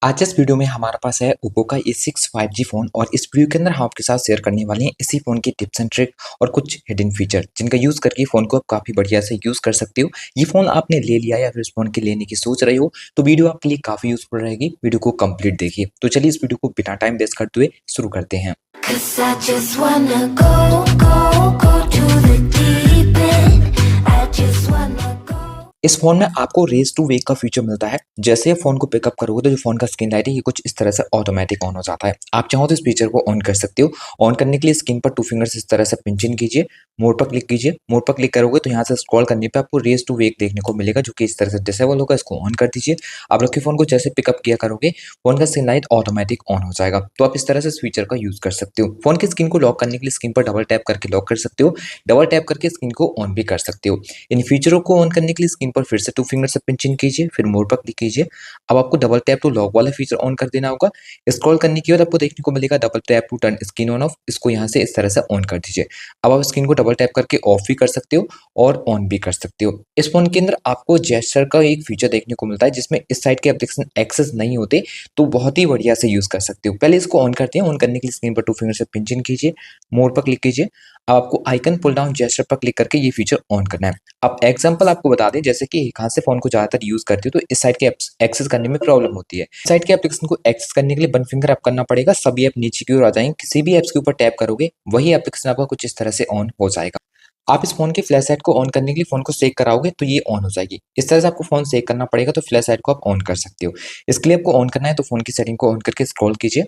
आज इस वीडियो में हमारे पास है ओप्पो का A6 5G फ़ोन और इस वीडियो के अंदर हम आपके साथ शेयर करने वाले हैं इसी फ़ोन की टिप्स एंड ट्रिक और कुछ हिडन फीचर जिनका यूज़ करके फ़ोन को आप काफ़ी बढ़िया से यूज़ कर सकते हो। ये फ़ोन आपने ले लिया या फिर इस फ़ोन के लेने की सोच रहे हो तो वीडियो आपके लिए काफ़ी यूज़फुल रहेगी। वीडियो को कंप्लीट देखिए। तो चलिए इस वीडियो को बिना टाइम वेस्ट करते हुए शुरू करते हैं। 'Cause I just wanna go to the deep end. I just wanna go. इस फ़ोन में आपको रेज़ टू वेक का फीचर मिलता है। जैसे आप फ़ोन को पिकअप करोगे तो जो फ़ोन का स्क्रीन लाइट है ये कुछ इस तरह से ऑटोमेटिक ऑन हो जाता है। आप चाहो तो इस फीचर को ऑन कर सकते हो। ऑन करने के लिए स्क्रीन पर 2 फिंगर्स इस तरह से पिंच इन कीजिए, मोड पर क्लिक कीजिए। मोड पर क्लिक करोगे तो यहाँ से स्क्रॉल करने पे आपको रेज़ टू वेक देखने को मिलेगा जो कि इस तरह से डिसेबल होगा। इसको ऑन कर दीजिए। आप आपके फ़ोन को जैसे पिकअप किया करोगे फ़ोन का स्क्रीन लाइट ऑटोमेटिक ऑन हो जाएगा। तो आप इस तरह से इस फीचर का यूज़ कर सकते हो। फ़ोन की स्क्रीन को लॉक करने के लिए स्क्रीन पर डबल टैप करके लॉक कर सकते हो। डबल टैप करके स्क्रीन को ऑन भी कर सकते हो। इन फीचरों को ऑन करने के लिए स्क्रीन पर फिर से 2 फिंगर से पिंच इन कीजिए, फिर मोड पर क्लिक कीजिए। अब आपको डबल टैप टू लॉक वाला फीचर ऑन कर देना होगा। स्क्रॉल करने के बाद आपको देखने को मिलेगा double tap to turn screen on off. इसको यहाँ से इस तरह से ऑन कर दीजिए। अब आप स्क्रीन को डबल टैप करके ऑफ भी कर सकते हो और ऑन भी कर सकते हो। इस फोन के अंदर आपको जेस्चर का एक फीचर देखने को मिलता है जिसमें इस साइड के एप्लीकेशन एक्सेस नहीं होते, तो बहुत ही बढ़िया से यूज कर सकते हो। पहले इसको ऑन करते हैं। ऑन करने के लिए स्क्रीन पर 2 फिंगर से पिंच इन कीजिए, मोड पर क्लिक कीजिए। अब आपको आइकन पुल डाउन जेस्चर पर क्लिक करके ये फीचर ऑन करना है। अब एग्जांपल आपको बता दें, जैसे कि एक हाथ से फोन को ज्यादातर यूज करते हो तो इस साइड के एक्सेस करने में प्रॉब्लम होती है। इस साइड के एप्लीकेशन को एक्सेस करने के लिए 1 फिंगर अप करना पड़ेगा। सभी ऐप नीचे की ओर आ जाएंगे। किसी भी एप्स के ऊपर टैप करोगे वही एप्लीकेशन आपका कुछ इस तरह से ऑन हो जाएगा। आप इस फोन की फ्लैश लाइट को ऑन करने के लिए फोन को सेक कराओगे तो ये ऑन हो जाएगी। इस तरह से आपको फोन सेक करना पड़ेगा तो फ्लैश लाइट को आप ऑन कर सकते हो। इसके लिए आपको ऑन करना है तो फोन की सेटिंग को ऑन करके स्क्रॉल कीजिए।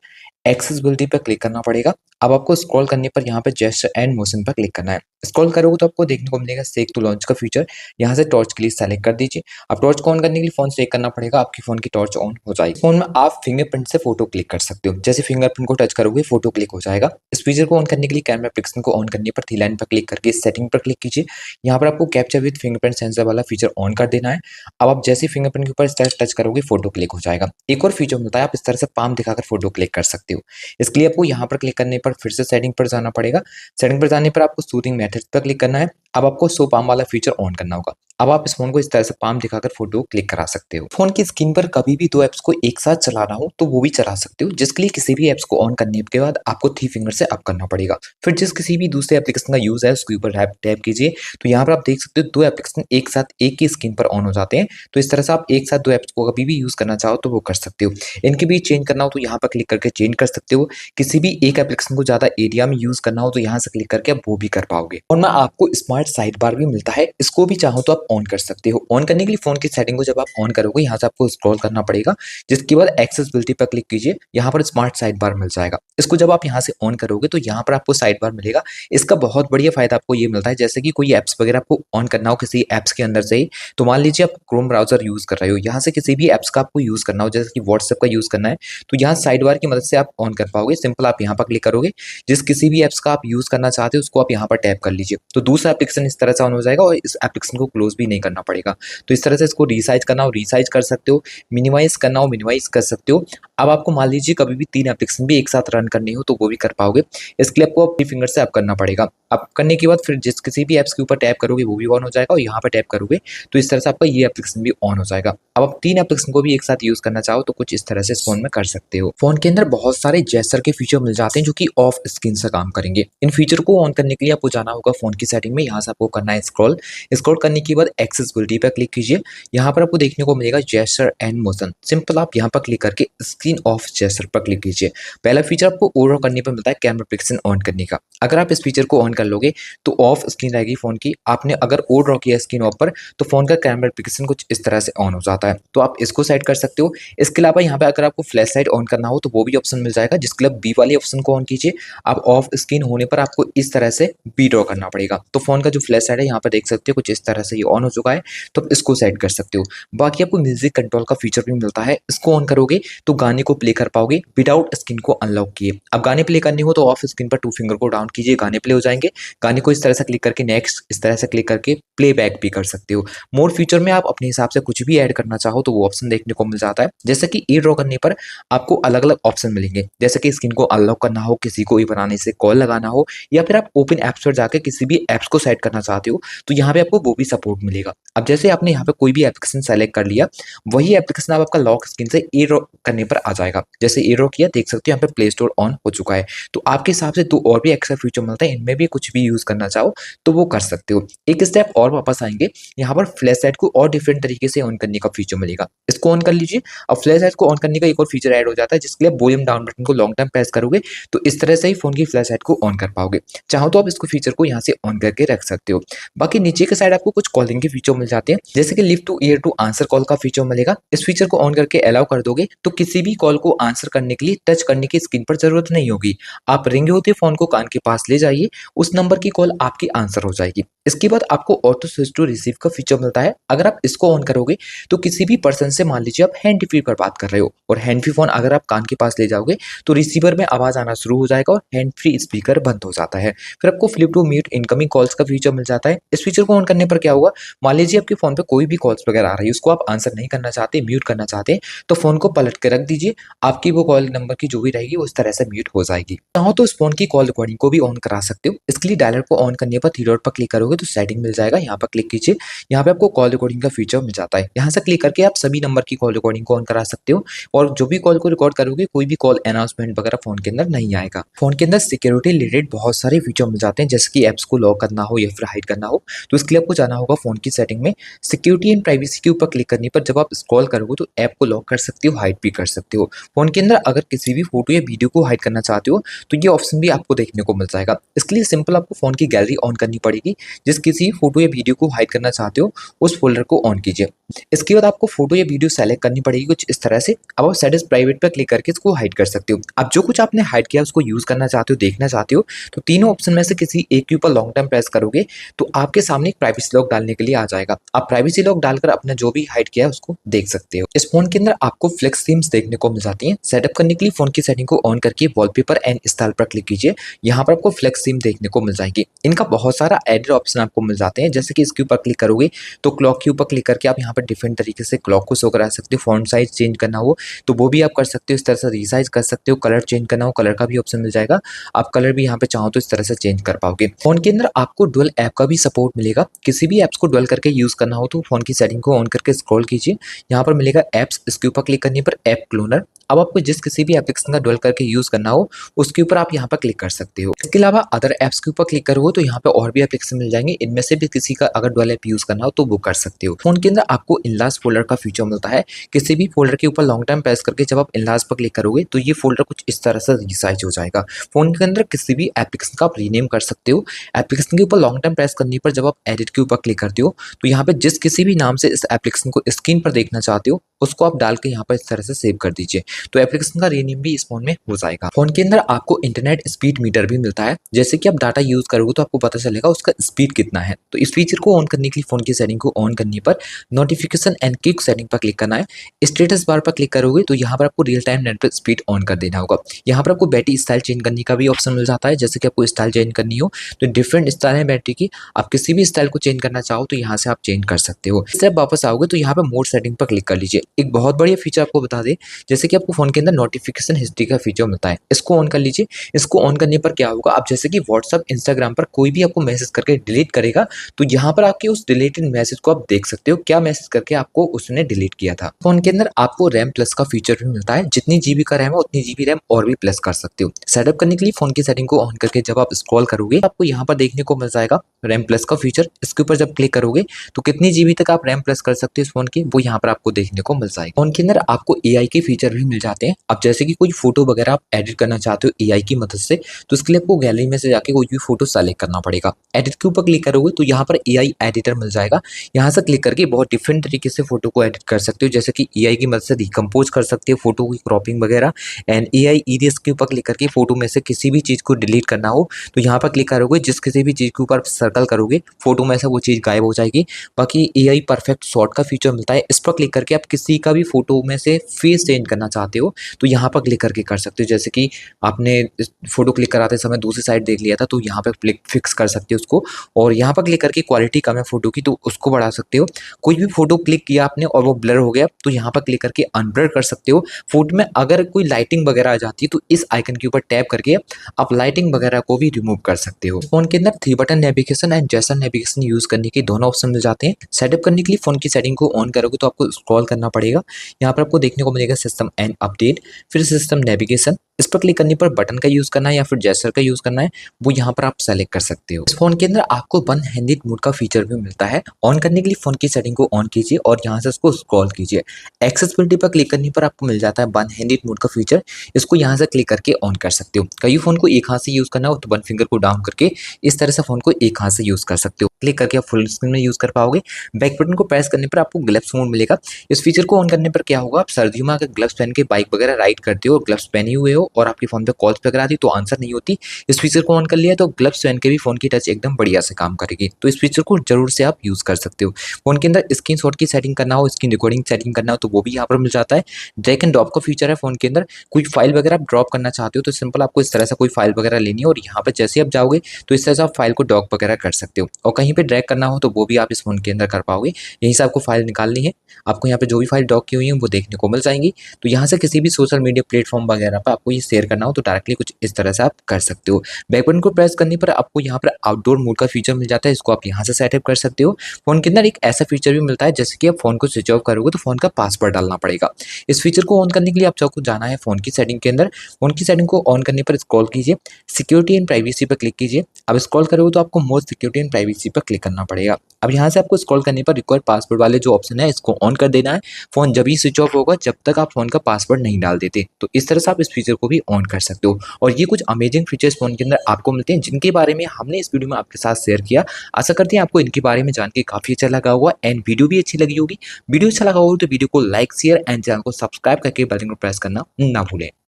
एक्सेसिबिलिटी पर क्लिक करना पड़ेगा। अब आपको स्क्रॉल करने पर यहाँ पे जेस्चर एंड मोशन पर क्लिक करना है। स्क्रॉल करोगे तो आपको देखने को मिलेगा सेक टू लॉन्च का फीचर। यहाँ से टॉर्च के लिए सेलेक्ट कर दीजिए। अब टॉर्च को ऑन करने के लिए फोन सेक करना पड़ेगा। आपकी फोन की टॉर्च ऑन हो जाएगी। फोन में आप फिंगरप्रिंट से फोटो क्लिक कर सकते हो। जैसे फिंगरप्रिंट को टच करोगे फोटो क्लिक हो जाएगा। इस फीचर को ऑन करने के लिए कैमरा एप्लीकेशन को ऑन करने पर थ्री लाइन पर क्लिक करके सेटिंग पर क्लिक कीजिए। यहाँ पर आपको कैप्चर विद फिंगरप्रिंट सेंसर वाला फीचर ऑन कर देना है। अब आप जैसे फिंगरप्रिंट के ऊपर इस तरह टच करोगे फोटो क्लिक हो जाएगा। एक और फीचर मिलता है, आप इस तरह से पाम दिखाकर फोटो क्लिक कर सकते हो। इसके लिए आपको यहाँ पर क्लिक करने पर फिर से सेटिंग पर जाना पड़ेगा। सेटिंग पर जाने पर आपको शूटिंग मेथड पर क्लिक करना है। अब आपको शो पाम वाला फीचर ऑन करना होगा। अब आप इस फोन को इस तरह से पाम दिखाकर फोटो क्लिक करा सकते हो। फोन की स्क्रीन पर कभी भी 2 ऐप्स को एक साथ चलाना हो तो वो भी चला सकते हो, जिसके लिए किसी भी ऐप्स को ऑन करने के बाद आपको 3 फिंगर से अप करना पड़ेगा। फिर जिस किसी भी दूसरे एप्लीकेशन का यूज है उसके ऊपर टैप कीजिए तो यहाँ पर आप देख सकते हो 2 एप्लीकेशन एक साथ एक ही स्क्रीन पर ऑन हो जाते हैं। तो इस तरह से आप एक साथ 2 ऐप्स को कभी भी यूज करना चाहो तो वो कर सकते हो। इनके बीच चेंज करना हो तो यहाँ पर क्लिक करके चेंज कर सकते हो। किसी भी एक एप्लीकेशन को ज्यादा एरिया में यूज करना हो तो यहाँ से क्लिक करके आप वो भी कर पाओगे। और में आपको स्मार्ट साइड बार भी मिलता है, इसको भी चाहो तो आप ऑन कर सकते हो। ऑन करने के लिए फोन की सेटिंग को जब आप ऑन करोगे यहाँ से आपको स्क्रॉल करना पड़ेगा, जिसके बाद एक्सेसिबिलिटी पर क्लिक कीजिए। यहाँ पर स्मार्ट साइड बार मिल जाएगा। इसको जब आप यहाँ से ऑन करोगे तो यहाँ पर आपको साइड बार मिलेगा। इसका बहुत बढ़िया फायदा आपको ये मिलता है, जैसे कि कोई एप्स वगैरह आपको ऑन करना हो किसी एप्स के अंदर से ही, तो मान लीजिए आप क्रोम ब्राउजर यूज कर रहे हो, यहाँ से किसी भी एप्स का आपको यूज करना हो, जैसे कि व्हाट्सएप का यूज करना है तो यहाँ साइड बार की मदद से आप ऑन कर पाओगे। सिंपल आप यहाँ पर क्लिक करोगे, जिस किसी भी एप्स का आप यूज करना चाहते हो उसको आप यहाँ पर टैप कर लीजिए तो दूसरा एप्लीकेशन इस तरह से ऑन हो जाएगा और इस एप्लीकेशन को क्लोज भी नहीं करना पड़ेगा। तो इस तरह से इसको रीसाइज करना हो रीसाइज कर सकते हो, मिनिमाइज करना हो मिनिमाइज कर सकते हो। अब आपको मान लीजिए कभी भी 3 एप्लीकेशन भी एक साथ रन करनी हो तो वो भी कर पाओगे। इसके लिए आपको अपनी फिंगर से अप करना पड़ेगा। अप करने के बाद फिर जिस किसी भी एप्स के ऊपर टैप करोगे वो भी ऑन हो जाएगा और यहाँ पर टैप करोगे तो इस तरह से आपका ये एप्लीकेशन भी ऑन हो जाएगा। अब आप 3 एप्लीकेशन को भी एक साथ यूज करना चाहो तो कुछ इस तरह से इस फोन में कर सकते हो। फोन के अंदर बहुत सारे जेस्चर के फीचर मिल जाते हैं जो कि ऑफ स्क्रीन से काम करेंगे। इन फीचर को ऑन करने के लिए आपको जाना होगा फोन की सेटिंग में। यहाँ से आपको करना है स्क्रॉल। स्क्रॉल करने के बाद एक्सेसिबिलिटी पर क्लिक कीजिए। यहाँ पर आपको देखने को मिलेगा जेस्चर एंड मोशन। सिंपल आप यहाँ पर क्लिक करके स्क्रीन ऑफ जेस्चर पर क्लिक कीजिए। पहला फीचर आपको ओवर करने पर मिलता है कैमरा एप्लीकेशन ऑन करने का। अगर आप इस फीचर को ऑन कर लोगे तो ऑफ स्क्रीन रहेगी फोन की। आपने अगर ओ ड्रॉ किया स्क्रीन ऑफ पर तो फोन का कैमरा एप्लीकेशन कुछ इस तरह से ऑन हो जाता है, तो आप इसको सेट कर सकते हो। इसके अलावा यहाँ पे अगर आपको फ्लैश लाइट ऑन करना हो तो वो भी ऑप्शन मिल जाएगा, जिसके लिए बी वाले ऑप्शन को ऑन कीजिए। आप ऑफ स्क्रीन होने पर आपको इस तरह से बी ड्रॉ करना पड़ेगा। तो फोन का जो फ्लैश लाइट है यहाँ पर देख सकते हो कुछ इस तरह से ये ऑन हो चुका है, तो आप इसको सेट कर सकते हो। बाकी आपको म्यूजिक कंट्रोल का फीचर भी मिलता है। इसको ऑन करोगे तो गाने को प्ले कर पाओगे विदाउट स्क्रीन को अनलॉक किए। अब गाने प्ले करने हो तो ऑफ स्क्रीन पर 2 फिंगर को डाउन कीजिए, गाने प्ले हो जाएंगे। गाने को इस तरह से क्लिक करके नेक्स्ट इस तरह से क्लिक करके प्लेबैक भी कर सकते हो। मोर फीचर में आप अपने हिसाब से कुछ भी ऐड करना चाहो तो वो ऑप्शन देखने को मिल जाता है। जैसे कि ई ड्रॉ करने पर आपको अलग अलग ऑप्शन मिलेंगे, जैसे कि स्क्रीन को अनलॉक करना हो, किसी को भी बनाने से कॉल लगाना हो, या फिर आप ओपन ऐप्स पर जाकर किसी भी ऐप्स को सेट करना चाहते हो तो यहाँ पे आपको वो भी सपोर्ट मिलेगा। अब जैसे आपने यहाँ पे कोई भी एप्लीकेशन सेलेक्ट कर लिया, वही एप्लीकेशन अब आपका लॉक स्क्रीन से एरो करने पर आ जाएगा। जैसे एरो किया, देख सकते हो यहाँ पे प्ले स्टोर ऑन हो चुका है। तो आपके हिसाब से तो और भी एक्स्ट्रा फीचर मिलता है, इनमें भी कुछ भी यूज करना चाहो तो वो कर सकते हो। एक स्टेप और वापस आएंगे, यहाँ पर फ्लैश लाइट को और डिफरेंट तरीके से ऑन करने का फीचर मिलेगा। इसको ऑन कर लीजिए। अब फ्लैश लाइट को ऑन करने का एक और फीचर ऐड हो जाता है, जिसके लिए वॉल्यूम डाउन बटन को लॉन्ग टाइम प्रेस करोगे तो इस तरह से ही फोन की फ्लैश लाइट को ऑन कर पाओगे। चाहो तो आप इसको फीचर को यहाँ से ऑन करके रख सकते हो। बाकी नीचे के साइड आपको कुछ कॉलिंग के फीचर मिल जाते हैं, जैसे कि lift to ear to answer call का फीचर मिलेगा। इस फीचर को ऑन करके अलाउ कर दोगे तो किसी भी कॉल को आंसर करने के लिए टच करने की स्क्रीन पर जरूरत नहीं होगी। आप रिंग होते फोन को कान के पास ले जाइए, उस नंबर की कॉल आपकी आंसर हो जाएगी। इसके बाद आपको ऑटो स्विच टू रिसीव का फीचर मिलता है। अगर आप इसको ऑन करोगे तो किसी भी पर्सन से, मान लीजिए आप हैंड फ्री पर बात कर रहे हो और हैंड फ्री फोन अगर आप कान के पास ले जाओगे तो रिसीवर में आवाज आना शुरू हो जाएगा और हैंड फ्री स्पीकर बंद हो जाता है। फिर आपको flip to mute incoming calls का फीचर मिल जाता है। इस फीचर को ऑन करने पर क्या होगा, मान लीजिए आपके फोन पे कोई भी कॉल्स वगैरह आ रही है, उसको आप आंसर नहीं करना चाहते, म्यूट करना चाहते, तो फोन को पलट के रख दीजिए। आपकी वो कॉल नंबर की जो भी रहेगी वो इस तरह से म्यूट हो जाएगी। चाहो तो इस फोन की कॉल रिकॉर्डिंग को भी ऑन करा सकते हो। इसके लिए डायलर को ऑन करने पर थ्री डॉट पर क्लिक करोगे तो सेटिंग मिल जाएगा, यहाँ पर क्लिक कीजिए। यहाँ पे आपको कॉल रिकॉर्डिंग का फीचर मिल जाता है। यहाँ से क्लिक करके आप सभी नंबर की कॉल रिकॉर्डिंग को ऑन करा सकते हो और जो भी कॉल को रिकॉर्ड करोगे कोई भी कॉल अनाउंसमेंट वगैरह फोन के अंदर नहीं आएगा। फोन के अंदर सिक्योरिटी रिलेटेड बहुत सारे फीचर मिल जाते हैं, जैसे कि एप्स को लॉक करना हो या फिर हाइड करना हो, तो इसके लिए आपको जाना होगा फोन की सेटिंग में। सिक्योरिटी एंड प्राइवेसी के ऊपर क्लिक करने पर जब आप स्क्रॉल करोगे तो ऐप को लॉक कर सकते हो, हाइड भी कर सकते हो। फोन के अंदर अगर किसी भी फोटो या वीडियो को हाइड करना चाहते हो तो ये ऑप्शन भी आपको देखने को मिल जाएगा। इसके लिए सिंपल आपको फोन की गैलरी ऑन करनी पड़ेगी। जिस किसी फोटो या वीडियो को हाइड करना चाहते हो उस फोल्डर को ऑन कीजिए। इसके बाद आपको फोटो या वीडियो सेलेक्ट करनी पड़ेगी कुछ इस तरह से। अब आप सेट इज प्राइवेट पर क्लिक करके इसको हाइड कर सकते हो। अब जो कुछ आपने हाइड किया उसको यूज करना चाहते हो, देखना चाहते हो, तो तीनों ऑप्शन में से किसी एक के ऊपर लॉन्ग टाइम प्रेस करोगे तो आपके सामने एक प्राइवेसी लॉक डालने के लिए आ जाएगा। आप प्राइवेसी लॉक डालकर अपना जो भी हाइड किया है उसको देख सकते हो। इस फोन के अंदर आपको फ्लेक्स थीम्स देखने को मिल जाती हैं। सेटअप करने के लिए फोन की सेटिंग को ऑन करके वॉलपेपर एंड स्टाइल पर क्लिक कीजिए। यहाँ पर आपको फ्लेक्स थीम देखने को मिल जाएगी। इनका बहुत सारा एडिट ऑप्शन आपको मिल जाते हैं, जैसे कि इसके ऊपर क्लिक करोगे तो क्लॉक के ऊपर क्लिक करके आप यहाँ पर डिफरेंट तरीके से क्लॉक को शो करा सकते हो। फॉन्ट साइज चेंज करना हो तो वो भी आप कर सकते हो, इस तरह से रीसाइज कर सकते हो। कलर चेंज करना हो, कलर का भी ऑप्शन मिल जाएगा, आप कलर भी यहाँ पे चाहो तो इस तरह से चेंज कर पाओगे। फोन के अंदर आपको डुअल ऐप का भी सपोर्ट मिलेगा। किसी भी एप्स को डुअल करके यूज करना हो तो फोन की सेटिंग को ऑन करके स्क्रॉल कीजिए, यहाँ पर मिलेगा एप्स, इसके ऊपर क्लिक करने पर ऐप क्लोनर। अब आपको जिस किसी भी एप्लीकेशन का डुअल करके यूज करना हो उसके ऊपर आप यहाँ पर क्लिक कर सकते हो। इसके अलावा अदर एप्स के ऊपर क्लिक करोगे तो यहाँ पे और भी एप्लीकेशन मिल जाएंगे, इनमें से भी किसी का अगर डुअल ऐप यूज करना हो तो वो कर सकते हो। फोन के अंदर आपको इनलार्ज फोल्डर का फीचर मिलता है। किसी भी फोल्डर के ऊपर लॉन्ग टाइम प्रेस करके जब आप इनलार्ज पर क्लिक करोगे तो ये फोल्डर कुछ इस तरह से रिसाइज हो जाएगा। फोन के अंदर किसी भी एप्लीकेशन का आप रीनेम कर सकते हो। एप्लीकेशन के ऊपर लॉन्ग टाइम प्रेस करने पर जब आप एडिट के ऊपर क्लिक करते हो तो यहाँ पे जिस किसी भी नाम से इस एप्लीकेशन को स्क्रीन पर देखना चाहते हो उसको आप डाल के यहाँ पर इस तरह से सेव कर दीजिए, तो एप्लीकेशन का रीनेम भी इस फोन में हो जाएगा। फोन के अंदर आपको इंटरनेट स्पीड मीटर भी मिलता है, जैसे कि आप डाटा यूज करोगे तो आपको पता चलेगा उसका स्पीड कितना है। तो इस फीचर को ऑन करने के लिए फोन की सेटिंग को ऑन करने पर नोटिफिकेशन एंड क्विक सेटिंग पर क्लिक करना है। स्टेटस बार पर क्लिक करोगे तो यहाँ पर आपको real time network speed on कर देना होगा। यहाँ पर आपको बैटरी स्टाइल चेंज करने का भी ऑप्शन मिल जाता है, जैसे कि आपको स्टाइल चेंज करनी हो तो डिफरेंट स्टाइल है बैटरी की, आप किसी भी स्टाइल को चेंज करना चाहो तो यहाँ से आप चेंज कर सकते हो। इससे आप वापस आओगे तो यहाँ पर मोड सेटिंग पर क्लिक कर लीजिए। एक बहुत बढ़िया फीचर आपको बता दे, जैसे कि आपको फोन के अंदर नोटिफिकेशन हिस्ट्री का फीचर मिलता है, इसको ऑन कर लीजिए। इसको ऑन करने पर क्या होगा, आप जैसे कि व्हाट्सएप इंस्टाग्राम पर कोई भी आपको मैसेज करके डिलीट करेगा तो यहाँ पर आपके उस डिलीटेड मैसेज को आप देख सकते हो, क्या मैसेज करके आपको उसने डिलीट किया था। फोन के अंदर आपको रैम प्लस का फीचर भी मिलता है, जितनी जीबी का रैम है उतनी जीबी रैम और भी प्लस कर सकते हो। सेटअप करने के लिए फोन की सेटिंग को ऑन करके जब आप स्क्रॉल करोगे आपको यहाँ पर देखने को मिल जाएगा रैम प्लस का फीचर। इसके ऊपर जब क्लिक करोगे तो कितनी जीबी तक आप रैम प्लस कर सकते हो इस फोन की, वो यहाँ पर आपको देखने को मिल जाएगा। फोन के अंदर आपको एआई के फीचर भी मिल जाते हैं। अब जैसे कि कोई फोटो वगैरह आप एडिट करना चाहते हो एआई की मदद से, तो इसके लिए आपको गैलरी में से जाके कोई भी फोटो सेलेक्ट करना पड़ेगा। एडिट के ऊपर क्लिक करोगे तो यहाँ पर एआई एडिटर मिल जाएगा। यहाँ से क्लिक करके बहुत डिफरेंट तरीके से फोटो को एडिट कर सकते हो, जैसे कि एआई की मदद से रिकम्पोज कर सकते हो फोटो की क्रॉपिंग वगैरह। एंड एआई इरेज के ऊपर क्लिक करके फोटो में से किसी भी चीज को डिलीट करना हो तो यहाँ पर क्लिक करोगे, जिस किसी भी चीज के ऊपर सर्कल करोगे फोटो में से वो चीज गायब हो जाएगी। बाकी एआई परफेक्ट शॉट का फीचर मिलता है, इस पर क्लिक करके आप किसी किसी का भी फोटो में से फेस चेंज करना चाहते हो तो यहाँ पर क्लिक करके कर सकते हो। जैसे कि आपने फोटो क्लिक कराते समय दूसरी साइड देख लिया था तो यहाँ पर क्लिक फिक्स कर सकते हो उसको, और यहाँ पर क्लिक करके क्वालिटी कम है फोटो की तो उसको बढ़ा सकते हो। कोई भी फोटो क्लिक किया आपने और वो ब्लर हो गया तो यहाँ पर क्लिक करके अनब्लर कर सकते हो। फोटो में अगर कोई लाइटिंग वगैरह आ जाती है तो इस आइकन के ऊपर टैप करके आप लाइटिंग वगैरह को भी रिमूव कर सकते हो। फोन के अंदर 3 button navigation and gesture navigation use करने के दोनों ऑप्शन मिल जाते हैं। सेटअप करने के लिए फोन की सेटिंग को ऑन करोगे तो आपको स्क्रॉल करना पड़ेगा। यहाँ पर आपको देखने को मिलेगा सिस्टम एंड अपडेट, फिर सिस्टम नेविगेशन। इस पर क्लिक करने पर बटन का यूज करना है या फिर जेस्चर का यूज करना है वो यहाँ पर आप सेलेक्ट कर सकते हो। इस फोन के अंदर आपको वन हैंडेड मोड का फीचर भी मिलता है। ऑन करने के लिए फोन की सेटिंग को ऑन कीजिए और यहाँ से उसको स्क्रॉल कीजिए। एक्सेसिबिलिटी पर क्लिक करने पर आपको मिल जाता है वन हैंडेड मोड का फीचर। इसको यहाँ से क्लिक करके ऑन कर सकते हो। कई फोन को एक हाथ से यूज करना हो तो वन फिंगर को डाउन करके इस तरह से फोन को एक हाथ से यूज कर सकते हो। क्लिक करके आप फुल स्क्रीन में यूज कर पाओगे। बैक बटन को प्रेस करने पर आपको ग्लव्स मोड मिलेगा। इस फीचर को ऑन करने पर क्या होगा, आप सर्दियों में अगर ग्लव्स पहन के बाइक वगैरह राइड करते हो और ग्लव्स पहने हुए हो और आपके फोन पे कॉल्स वगैरह आती तो आंसर नहीं होती, इस फीचर को ऑन कर लिया तो ग्लव्स पहन के भी फोन की टच एकदम बढ़िया से काम करेगी। तो इस फीचर को जरूर से आप यूज कर सकते हो। फोन के अंदर स्क्रीनशॉट की सेटिंग करना हो, स्क्रीन रिकॉर्डिंग सेटिंग करना हो तो वो भी यहाँ पर मिल जाता है। ड्रैग एंड ड्रॉप का फीचर है फोन के अंदर। कोई फाइल वगैरह आप ड्रॉप करना चाहते हो तो सिंपल आपको इस तरह से कोई फाइल वगैरह लेनी है और यहाँ पर जैसे आप जाओगे तो इस तरह से आप फाइल को डॉक वगैरह कर सकते हो। और कहीं पे ड्रैग करना हो तो वो भी आप इस फोन के अंदर कर पाओगे। यहीं से आपको फाइल निकालनी है, आपको यहाँ पे जो भी फाइल डॉक की हुई है वो देखने को मिल जाएंगी। तो यहाँ से किसी भी सोशल मीडिया प्लेटफॉर्म वगैरह पर आपको ये शेयर करना हो तो डायरेक्टली कुछ इस तरह से आप कर सकते हो। बैक बटन को प्रेस करने पर आपको यहाँ पर आउटडोर मोड का फीचर मिल जाता है। इसको आप यहाँ से सेटअप कर सकते हो। फोन के अंदर एक ऐसा फीचर भी मिलता है जैसे कि आप फोन को स्विच ऑफ करोगे तो फोन का पासवर्ड डालना पड़ेगा। इस फीचर को ऑन करने के लिए आपको जाना है फोन की सेटिंग के अंदर। फोन की सेटिंग को ऑन करने पर स्क्रॉल कीजिए, सिक्योरिटी एंड प्राइवेसी पर क्लिक कीजिए। अब स्क्रॉल करोगे तो आपको मोर सिक्योरिटी एंड प्राइवेसी पर क्लिक करना पड़ेगा। अब यहाँ से आपको स्क्रॉल करने पर रिक्वायर पासवर्ड वाले जो ऑप्शन है इसको ऑन कर देना है। फोन जब ही स्विच ऑफ होगा जब तक आप फोन का पासवर्ड नहीं डाल देते। तो इस तरह से आप इस फीचर को भी ऑन कर सकते हो। और ये कुछ अमेजिंग फीचर्स फोन के अंदर आपको मिलते हैं जिनके बारे में हमने इस वीडियो में आपके साथ शेयर किया। आशा करते हैं आपको इनके बारे में जान के काफी अच्छा लगा होगा एंड वीडियो भी अच्छी लगी होगी। वीडियो अच्छा लगा होगा तो वीडियो को लाइक शेयर एंड चैनल को सब्सक्राइब करके बेल आइकन को प्रेस करना ना भूलें।